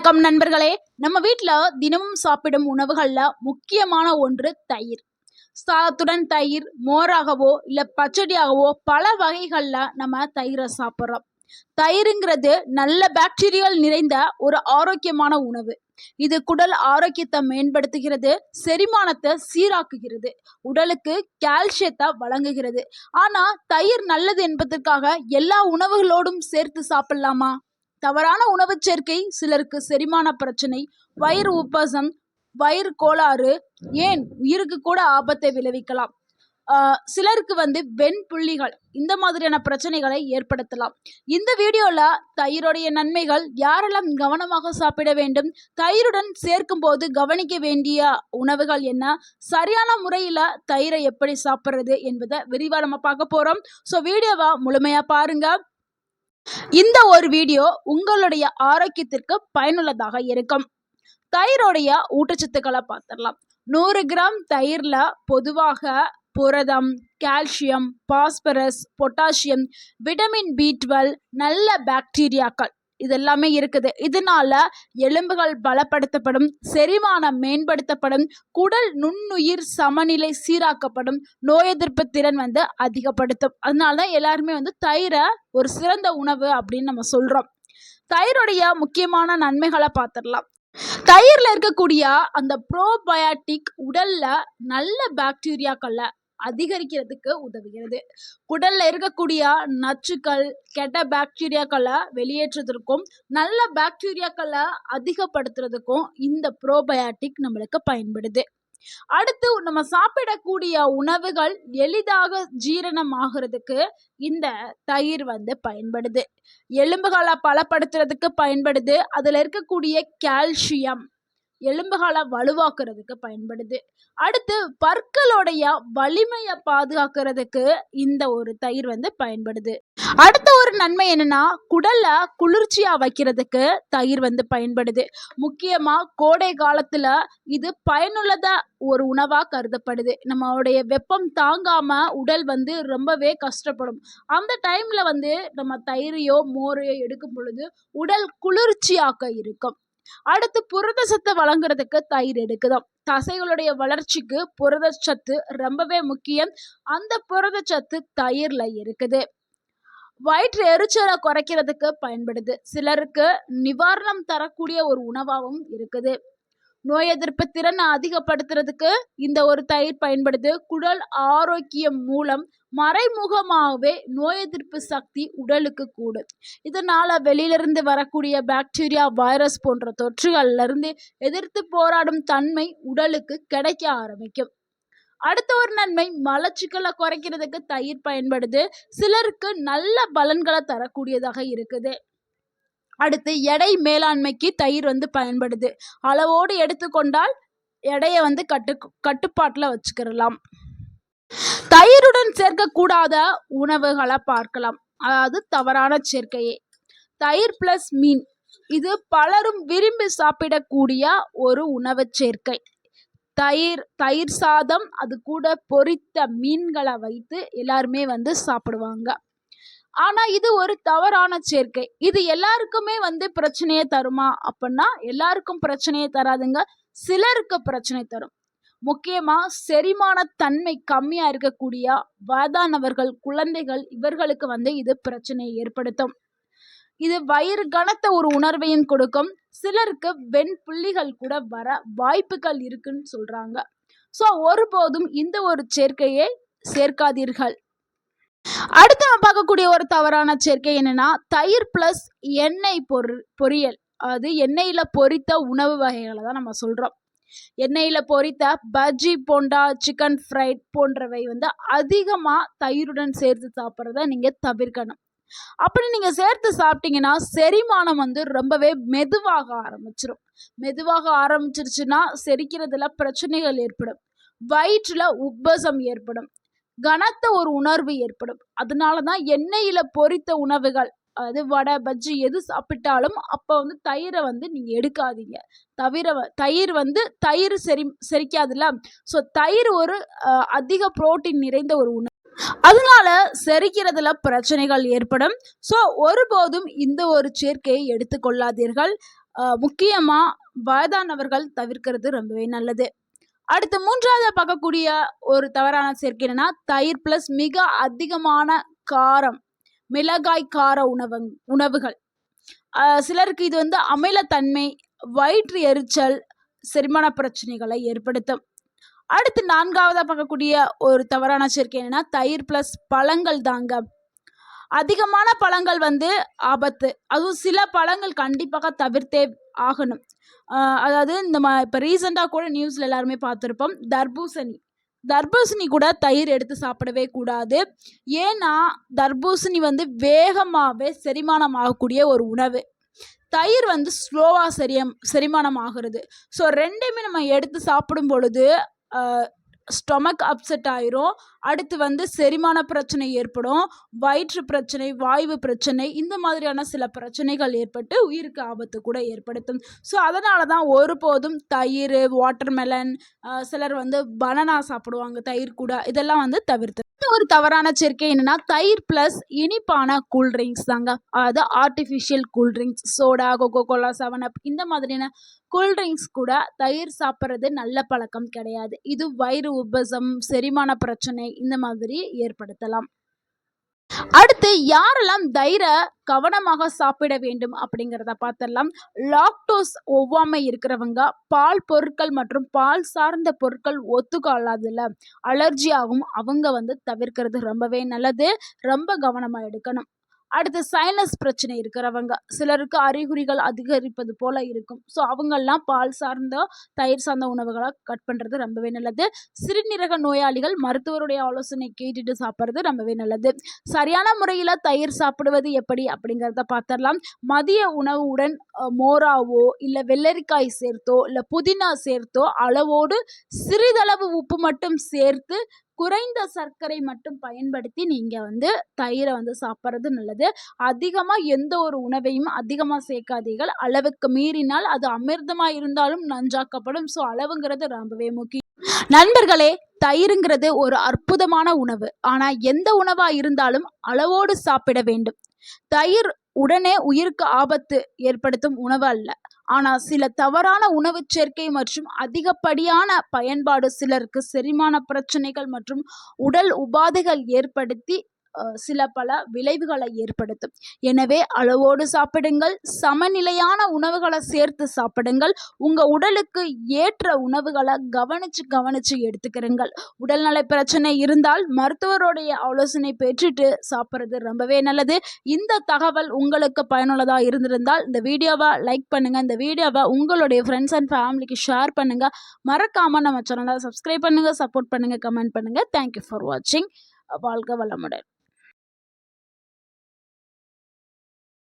வணக்கம் நண்பர்களே. நம்ம வீட்டில் தினமும் சாப்பிடும் உணவுகளில் முக்கியமான ஒன்று தயிர். சாதத்துடன் தயிர், மோராகவோ இல்லை பச்சடியாகவோ பல வகைகளில் நம்ம தயிரை சாப்பிட்றோம். தயிருங்கிறது நல்ல பாக்டீரியால் நிறைந்த ஒரு ஆரோக்கியமான உணவு. இது குடல் ஆரோக்கியத்தை மேம்படுத்துகிறது, செரிமானத்தை சீராக்குகிறது, உடலுக்கு கால்சியத்தை வழங்குகிறது. ஆனால் தயிர் நல்லது என்பதற்காக எல்லா உணவுகளோடும் சேர்த்து சாப்பிடலாமா? தவறான உணவு சேர்க்கை சிலருக்கு செரிமான பிரச்சனை, வயிறு உப்பசம், வயிறு கோளாறு, ஏன் உயிருக்கு கூட ஆபத்தை விளைவிக்கலாம். சிலருக்கு வெண்புள்ளிகள் இந்த மாதிரியான பிரச்சனைகளை ஏற்படுத்தலாம். இந்த வீடியோவில் தயிருடைய நன்மைகள், யாரெல்லாம் கவனமாக சாப்பிட வேண்டும், தயிருடன் சேர்க்கும் போது கவனிக்க வேண்டிய உணவுகள் என்ன, சரியான முறையில் தயிரை எப்படி சாப்பிட்றது என்பதை விரிவாக நம்ம பார்க்க போகிறோம். ஸோ வீடியோவை முழுமையாக பாருங்கள். இந்த ஒரு வீடியோ உங்களுடைய ஆரோக்கியத்திற்கு பயனுள்ளதாக இருக்கும். தயிரோடைய ஊட்டச்சத்துக்களை பார்த்துடலாம். 100 கிராம் தயிரில் பொதுவாக புரதம், calcium, phosphorus, potassium, vitamin B12, நல்ல பாக்டீரியாக்கள் இதெல்லாமே இருக்குது. இதனால எலும்புகள் பலப்படுத்தப்படும், செரிமானம் மேம்படுத்தப்படும், குடல் நுண்ணுயிர் சமநிலை சீராக்கப்படும், நோய் எதிர்ப்பு திறன் அதிகப்படுத்தும். அதனால தான் எல்லாருமே தயிரை ஒரு சிறந்த உணவு அப்படின்னு நம்ம சொல்கிறோம். தயிருடைய முக்கியமான நன்மைகளை பார்த்துடலாம். தயிரில் இருக்கக்கூடிய அந்த ப்ரோபயாட்டிக் உடல்ல நல்ல பாக்டீரியாக்களை அதிகரிக்கிறதுக்கு உதவுகிறது. குடல்ல இருக்கக்கூடிய நச்சுக்கள், கெட்ட பாக்டீரியாக்களை வெளியேற்றுவதற்கும் நல்ல பாக்டீரியாக்களை அதிகப்படுத்துறதுக்கும் இந்த ப்ரோபயாட்டிக் நம்மளுக்கு பயன்படுது. அடுத்து நம்ம சாப்பிடக்கூடிய உணவுகள் எளிதாக ஜீரணம் ஆகிறதுக்கு இந்த தயிர் பயன்படுது. எலும்புகளை பலப்படுத்துறதுக்கு பயன்படுது. அதில் இருக்கக்கூடிய கால்சியம் எலும்புகளை வலுவாக்குறதுக்கு பயன்படுது. அடுத்து பற்களுடைய வலிமையை பாதுகாக்கிறதுக்கு இந்த ஒரு தயிர் பயன்படுது. அடுத்த ஒரு நன்மை என்னன்னா, குடல்ல குளிர்ச்சியா வைக்கிறதுக்கு தயிர் பயன்படுது. முக்கியமா கோடை காலத்துல இது பயனுள்ளதா ஒரு உணவா கருதப்படுது. நம்மளுடைய வெப்பம் தாங்காம உடல் ரொம்பவே கஷ்டப்படும். அந்த டைம்ல நம்ம தயிரையோ மோரையோ எடுக்கும் பொழுது உடல் குளிர்ச்சியாக இருக்கும். அடுத்து புரதச்சத்து வழங்குறதுக்கு தயிர் எடுக்குதோம். தசைகளுடைய வளர்ச்சிக்கு புரதச்சத்து ரொம்பவே முக்கியம். அந்த புரதச்சத்து தயிர்ல இருக்குது. வயிற்று எரிச்சலை குறைக்கிறதுக்கு பயன்படுது. சிலருக்கு நிவாரணம் தரக்கூடிய ஒரு உணவாகவும் இருக்குது. நோய் எதிர்ப்பு திறனை அதிகப்படுத்துறதுக்கு இந்த ஒரு தயிர் பயன்படுது. குடல் ஆரோக்கியம் மூலம் மறைமுகமாகவே நோய் எதிர்ப்பு சக்தி உடலுக்கு கூடும். இதனால வெளியிலிருந்து வரக்கூடிய பாக்டீரியா, வைரஸ் போன்ற தொற்றுகள்ல இருந்து எதிர்த்து போராடும் தன்மை உடலுக்கு கிடைக்க ஆரம்பிக்கும். அடுத்த ஒரு நன்மை, மலச்சிக்கலை குறைக்கிறதுக்கு தயிர் பயன்படுது. சிலருக்கு நல்ல பலன்களை தரக்கூடியதாக இருக்குது. அடுத்து எடை மேலாண்மைக்கு தயிர் பயன்படுது. அளவோடு எடுத்துக்கொண்டால் எடையை கட்டுப்பாட்டில் வச்சுக்கிறலாம். தயிருடன் சேர்க்கக்கூடாத உணவுகளை பார்க்கலாம். அதாவது தவறான சேர்க்கையே. தயிர் பிளஸ் மீன், இது பலரும் விரும்பி சாப்பிடக்கூடிய ஒரு உணவு சேர்க்கை. தயிர் சாதம், அது கூட பொரித்த மீன்களை வைத்து எல்லாருமே சாப்பிடுவாங்க. ஆனால் இது ஒரு தவறான சேர்க்கை. இது எல்லாருக்குமே பிரச்சனையை தருமா அப்படின்னா எல்லாருக்கும் பிரச்சனையை தராதுங்க. சிலருக்கு பிரச்சனை தரும். முக்கியமாக செரிமான தன்மை கம்மியாக இருக்கக்கூடிய வயதானவர்கள், குழந்தைகள், இவர்களுக்கு இது பிரச்சனையை ஏற்படுத்தும். இது வயிறு கனத்த ஒரு உணர்வையும் கொடுக்கும். சிலருக்கு வெண்புள்ளிகள் கூட வர வாய்ப்புகள் இருக்குன்னு சொல்கிறாங்க. ஸோ ஒருபோதும் இந்த ஒரு சேர்க்கையை சேர்க்காதீர்கள். அடுத்து நம்ம பார்க்கக்கூடிய ஒரு தவறான சேர்க்கை என்னன்னா, தயிர் பிளஸ் எண்ணெய் பொரியல். அது எண்ணெயில் பொரித்த உணவு வகைகளை தான் நம்ம சொல்கிறோம். எண்ணெயில் பொரித்த பஜ்ஜி, போண்டா, சிக்கன் ஃப்ரைட் போன்றவை அதிகமாக தயிருடன் சேர்த்து சாப்பிட்றத நீங்கள் தவிர்க்கணும். அப்படி நீங்கள் சேர்த்து சாப்பிட்டீங்கன்னா செரிமானம் ரொம்பவே மெதுவாக ஆரம்பிச்சிடும். மெதுவாக ஆரம்பிச்சிருச்சுன்னா செரிக்கிறதுல பிரச்சனைகள் ஏற்படும். வயிற்றில் உப்பசம் ஏற்படும், கனத்த ஒரு உணர்வு ஏற்படும். அதனால தான் எண்ணெயில் பொரித்த உணவுகள், அது வடை, பஜ்ஜி எது சாப்பிட்டாலும் அப்போ தயிரை நீங்கள் எடுக்காதீங்க. தயிர் செரிக்காதுல்ல. ஸோ தயிர் ஒரு அதிக புரோட்டீன் நிறைந்த ஒரு உணவு. அதனால செரிக்கிறதுல பிரச்சனைகள் ஏற்படும். ஸோ ஒருபோதும் இந்த ஒரு சேர்க்கையை எடுத்துக்கொள்ளாதீர்கள். முக்கியமாக வயதானவர்கள் தவிர்க்கிறது ரொம்பவே நல்லது. அடுத்து 3வது பார்க்கக்கூடிய ஒரு தவறான சேர்க்கை என்னன்னா, தயிர் ப்ளஸ் மிக அதிகமான காரம், மிளகாய் கார உணவுகள். சிலருக்கு இது வந்து அமிலத்தன்மை, வயிற்று எரிச்சல், செரிமான பிரச்சனைகளை ஏற்படுத்தும். அடுத்து 4வது பார்க்கக்கூடிய ஒரு தவறான சேர்க்கை என்னன்னா, தயிர் ப்ளஸ் பழங்கள் தாங்க. அதிகமான பழங்கள் வந்து ஆபத்து. அதுவும் சில பழங்கள் கண்டிப்பாக தவிர்த்தே ஆகணும். அதாவது இப்போ ரீசெண்டாக கூட நியூஸில் எல்லாருமே பார்த்துருப்போம். தர்பூசணி கூட தயிர் எடுத்து சாப்பிடவே கூடாது. ஏன்னா தர்பூசணி வந்து வேகமாகவே செரிமானம் ஆகக்கூடிய ஒரு உணவு. தயிர் வந்து ஸ்லோவாக செரிமானம் ஆகிறது. ஸோ 2மே நம்ம எடுத்து சாப்பிடும் பொழுது ஸ்டொமக் அப்செட் ஆயிரும். அடுத்து வந்து செரிமான பிரச்சனை ஏற்படும், வயிற்று பிரச்சனை, வாய்வு பிரச்சனை, இந்த மாதிரியான சில பிரச்சனைகள் ஏற்பட்டு உயிருக்கு ஆபத்து கூட ஏற்படுத்தும். ஸோ அதனால தான் ஒருபோதும் தயிர், வாட்டர்மெலன், சிலர் வந்து பனானா சாப்பிடுவாங்க தயிர் கூட, இதெல்லாம் வந்து தவிர்த்து. ஒரு தவறான சேர்க்கை என்னன்னா, தயிர் ப்ளஸ் இனிப்பான கூல்ட்ரிங்க்ஸ் தாங்க. அதாவது artificial cool drinks, soda, Coca-Cola, 7up இந்த மாதிரியான கூல்ட்ரிங்க்ஸ் கூட தயிர் சாப்பிட்றது நல்ல பழக்கம் கிடையாது. இது வயிறு உபசம், செரிமான பிரச்சனை இந்த மாதிரி ஏற்படுத்தலாம். அடுத்து யாரெல்லாம் தயிரை கவனமாக சாப்பிட வேண்டும் அப்படிங்கிறத பார்த்துடலாம். லாக்டோஸ் ஒவ்வாமை இருக்கிறவங்க, பால் பொருட்கள் மற்றும் பால் சார்ந்த பொருட்கள் ஒத்துக்கொள்ளாதுல அலர்ஜி ஆகும், அவங்க வந்து தவிர்க்கிறது ரொம்பவே நல்லது. ரொம்ப கவனமாக எடுக்கணும். அடுத்து சைனஸ் பிரச்சனை இருக்கிறவங்க, சிலருக்கு அறிகுறிகள் அதிகரிப்பது போல இருக்கும். ஸோ அவங்கெல்லாம் பால் சார்ந்த, தயிர் சார்ந்த உணவுகளை கட் பண்ணுறது ரொம்பவே நல்லது. சிறுநீரக நோயாளிகள் மருத்துவருடைய ஆலோசனை கேட்டுட்டு சாப்பிட்றது ரொம்பவே நல்லது. சரியான முறையில் தயிர் சாப்பிடுவது எப்படி அப்படிங்கிறத பார்த்துடலாம். மதிய உணவுடன் மோராவோ இல்லை வெள்ளரிக்காய் சேர்த்தோ இல்லை புதினா சேர்த்தோ அளவோடு சிறிதளவு உப்பு மட்டும் சேர்த்து குறைந்த சர்க்கரை மட்டும் பயன்படுத்தி நீங்கள் வந்து தயிரை வந்து சாப்பிட்றது நல்லது. அதிகமாக எந்த ஒரு உணவையும் அதிகமாக சேர்க்காதீர்கள். அளவுக்கு மீறினால் அது அமிர்தமாக இருந்தாலும் நஞ்சாக்கப்படும். ஸோ அளவுங்கிறது ரொம்பவே முக்கியம். நண்பர்களே, தயிருங்கிறது ஒரு அற்புதமான உணவு. ஆனால் எந்த உணவாக இருந்தாலும் அளவோடு சாப்பிட வேண்டும். தயிர் உடனே உயிருக்கு ஆபத்து ஏற்படுத்தும் உணவு அல்ல. ஆனால் சில தவறான உணவு சேர்க்கை மற்றும் அதிகப்படியான பயன்பாடு சிலருக்கு செரிமான பிரச்சனைகள் மற்றும் உடல் உபாதைகள் ஏற்படுத்தி சில பல விளைவுகளை ஏற்படுத்தும். எனவே அளவோடு சாப்பிடுங்கள். சமநிலையான உணவுகளை சேர்த்து சாப்பிடுங்கள். உங்கள் உடலுக்கு ஏற்ற உணவுகளை கவனிச்சு எடுத்துக்கிறீங்கள். உடல்நல பிரச்சனை இருந்தால் மருத்துவருடைய ஆலோசனை பெற்றுட்டு சாப்பிட்றது ரொம்பவே நல்லது. இந்த தகவல் உங்களுக்கு பயனுள்ளதாக இருந்திருந்தால் இந்த வீடியோவை லைக் பண்ணுங்கள். இந்த வீடியோவை உங்களுடைய ஃப்ரெண்ட்ஸ் அண்ட் ஃபேமிலிக்கு ஷேர் பண்ணுங்கள். மறக்காமல் நம்ம சேனலை சப்ஸ்கிரைப் பண்ணுங்கள், சப்போர்ட் பண்ணுங்கள், கமெண்ட் பண்ணுங்கள். தேங்க்யூ ஃபார் வாட்சிங். வாழ்க வளமுடன்.